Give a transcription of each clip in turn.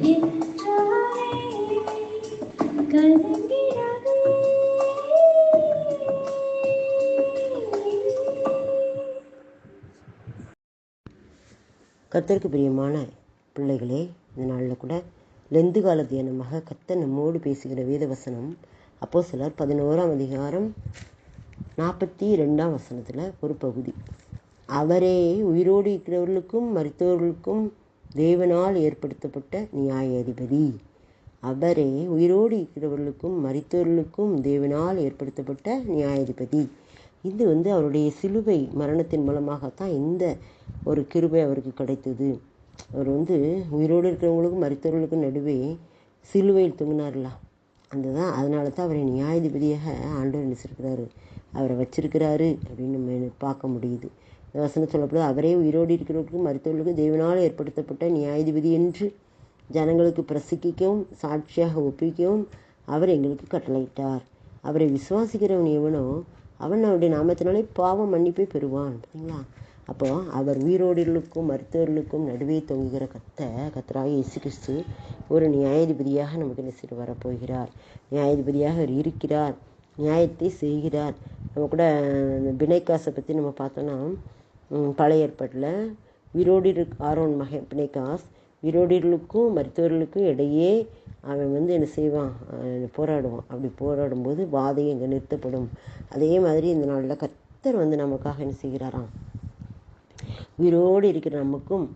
என்றாலே கலங்கிறாதே. கர்த்தருக்கு பிரியமான பிள்ளைகளே, இந்த நாளில் கூட லெந்து கால தியானமாக கர்த்தர் நம்மோடு பேசுகிற வேத வசனம் அப்போஸ்தலர் 11ஆம் அதிகாரம் 42ஆம் வசனத்தில் ஒரு பகுதி. அவரே உயிரோடு இருக்கிறவர்களுக்கும் மரித்தவர்களுக்கும் தேவனால் ஏற்படுத்தப்பட்ட நியாயாதிபதி. அவரே உயிரோடு இருக்கிறவர்களுக்கும் மரித்தவர்களுக்கும் தேவனால் ஏற்படுத்தப்பட்ட நியாயாதிபதி. இது அவருடைய சிலுவை மரணத்தின் மூலமாகத்தான் இந்த ஒரு கிருபை அவருக்கு கிடைத்தது. அவர் உயிரோடு இருக்கிறவங்களுக்கும் மரித்தவர்களுக்கும் நடுவே சிலுவையில் தொங்கினார்ல, அதனால தான் அவரை நியாயாதிபதியாக ஆண்டவர் நினைச்சிருக்கிறாரு, அவரை வச்சிருக்கிறாரு அப்படின்னு நம்ம பார்க்க முடியுது. இந்த வசனம் சொல்லப்படுது, அவரே உயிரோடு இருக்கிறவர்களுக்கும் மரித்தவர்களுக்கும் தேவனால் ஏற்படுத்தப்பட்ட நியாயாதிபதி என்று ஜனங்களுக்கு பிரசிக்கவும் சாட்சியாக ஒப்பிக்கவும் அவர் எங்களுக்கு கட்டளையிட்டார். அவரை விசுவாசிக்கிறவன் எவனோ அவன் அவருடைய நாமத்தினாலே பாவ மன்னிப்பை பெறுவான். சரிங்களா? அப்போ அவர் உயிரோடுகளுக்கும் மருத்துவர்களுக்கும் நடுவே தொங்குகிற கர்த்தராகிய இயேசு கிறிஸ்து ஒரு நியாயாதிபதியாக நமக்கு என்ன வரப்போகிறார். நியாயாதிபதியாக அவர் இருக்கிறார், நியாயத்தை செய்கிறார். நம்ம கூட பிணைக்காசை பற்றி நம்ம பார்த்தோன்னா, பழைய ஏற்பாட்டில் உயிரோடு ஆரோன் மகன் பிணைக்காஸ் உயிரோடுகளுக்கும் மருத்துவர்களுக்கும் இடையே அவன் என்ன செய்வான், போராடுவான். அப்படி போராடும்போது வாதையை இங்கே நிறுத்தப்படும். அதே மாதிரி இந்த நாளில் கர்த்தர் நமக்காக என்ன செய்கிறாராம், உயிரோடு இருக்கிற நமக்கும்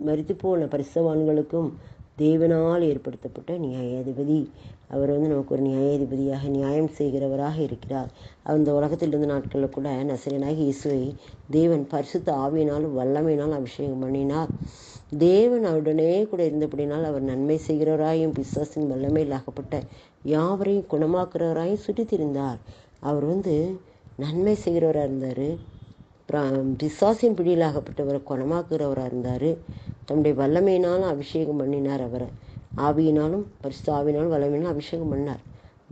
மரித்து போன பரிசுத்தவான்களுக்கும் தேவனால் ஏற்படுத்தப்பட்ட நியாயாதிபதி. அவர் நமக்கு ஒரு நியாயாதிபதியாக நியாயம் செய்கிறவராக இருக்கிறார். அந்த உலகத்தில் இருந்த நாட்களில் கூட நசரேயனாகிய இயேசுவை தேவன் பரிசுத்த ஆவியினாலும் வல்லமையினால் அபிஷேகம் பண்ணினார். தேவன் அவருடனே கூட இருந்தபடினால் அவர் நன்மை செய்கிறவராயும் பிசாசின் வல்லமையில் ஆகப்பட்ட யாவரையும் குணமாக்குறவராயும் சுற்றித்திருந்தார். அவர் நன்மை செய்கிறவராக இருந்தார், பிசாசின் பிடியிலாகப்பட்டவரை குணமாக்குறவராக இருந்தார். தம்முடைய வல்லமையினாலும் அபிஷேகம் பண்ணினார். அவரை ஆவியினாலும் பரிசுத்த ஆவியினாலும் வல்லமையினாலும் அபிஷேகம் பண்ணார்.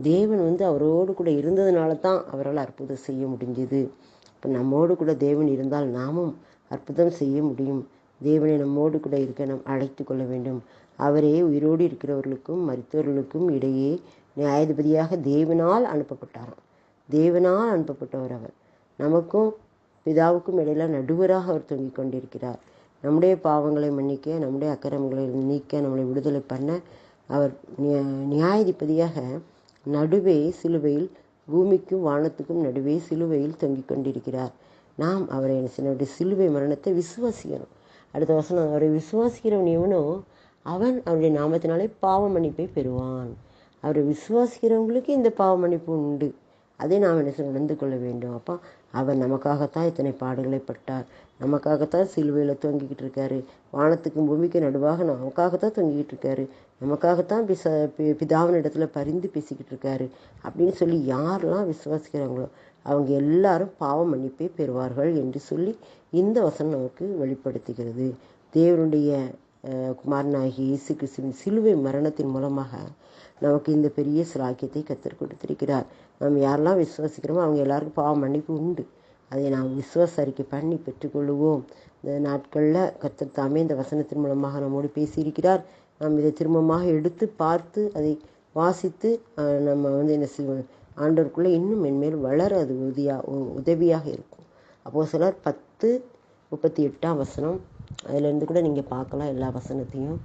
தேவன் அவரோடு கூட இருந்ததுனால தான் அவரால் அற்புதம் செய்ய முடிஞ்சது. இப்போ நம்மோடு கூட தேவன் இருந்தால் நாமும் அற்புதம் செய்ய முடியும். தேவனை நம்மோடு கூட இருக்க நாம் அழைத்து கொள்ள வேண்டும். அவரே உயிரோடு இருக்கிறவர்களுக்கும் மரித்தவர்களுக்கும் இடையே நியாயாதிபதியாக தேவனால் அனுப்பப்பட்டாராம். தேவனால் அனுப்பப்பட்டவர் அவர். நமக்கும் பிதாவுக்கும் இடையில நடுவராக அவர் தொங்கிக் கொண்டிருக்கிறார். நம்முடைய பாவங்களை மன்னிக்க, நம்முடைய அக்கிரமங்களை நீக்க, நம்மளை விடுதலை பண்ண அவர் நியாயாதிபதியாக நடுவே சிலுவையில், பூமிக்கும் வானத்துக்கும் நடுவே சிலுவையில் தொங்கிக் கொண்டிருக்கிறார். நாம் அவரை என்னுடைய சிலுவை மரணத்தை விசுவாசிக்கணும். அடுத்த வசனம், அவரை விசுவாசிக்கிறவன் எவனோ அவன் அவருடைய நாமத்தினாலே பாவ மன்னிப்பை பெறுவான். அவரை விசுவாசிக்கிறவங்களுக்கு இந்த பாவ மன்னிப்பு உண்டு. அதை நாம் நடந்து கொள்ள வேண்டும். அப்போ அவர் நமக்காகத்தான் இத்தனை பாடுகளை பட்டார், நமக்காகத்தான் சிலுவையில் தொங்கிக்கிட்டு இருக்காரு. வானத்துக்கும் பூமிக்கு நடுவாக நமக்காகத்தான் தொங்கிக்கிட்டு இருக்காரு, நமக்காகத்தான் பிதாவின் இடத்துல பரிந்து பேசிக்கிட்டு இருக்காரு அப்படின்னு சொல்லி யாரெல்லாம் விசுவாசிக்கிறாங்களோ அவங்க எல்லாரும் பாவ மன்னிப்பை பெறுவார்கள் என்று சொல்லி இந்த வசனம் நமக்கு வெளிப்படுத்துகிறது. தேவனுடைய குமாரனாகிய இயேசு கிறிஸ்துவின் சிலுவை மரணத்தின் மூலமாக நமக்கு இந்த பெரிய சிலாக்கியத்தை கர்த்தர் கொடுத்திருக்கிறார். நம்ம யாரெல்லாம் விசுவாசிக்கிறோமோ அவங்க எல்லாருக்கும் பாவ மன்னிப்பு உண்டு. அதை நாம் விசுவாச அறிக்கை பண்ணி பெற்றுக்கொள்ளுவோம். இந்த நாட்களில் கர்த்தர் தாமே இந்த வசனத்தின் மூலமாக நம்மோடு பேசியிருக்கிறார். நாம் இதை திரும்பமாக எடுத்து பார்த்து அதை வாசித்து நம்ம என்ன செய்வோம், ஆண்டவருக்குள்ளே இன்னும் மென்மேல் வளர அது உதவியாக இருக்கும். அப்போஸ்தலர் 10:38 வசனம், அதிலேருந்து கூட நீங்கள் பார்க்கலாம். எல்லா வசனத்தையும்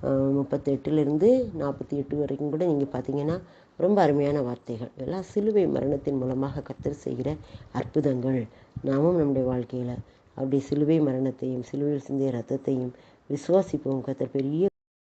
38 48 வரைக்கும் கூட நீங்கள் பார்த்தீங்கன்னா ரொம்ப அருமையான வார்த்தைகள். எல்லாம் சிலுவை மரணத்தின் மூலமாக கர்த்தர் செய்கிற அற்புதங்கள். நாமும் நம்முடைய வாழ்க்கையில் அப்படி சிலுவை மரணத்தையும் சிலுவையில் சிந்திய ரத்தத்தையும் விசுவாசிப்போம். கர்த்தர் பெரிய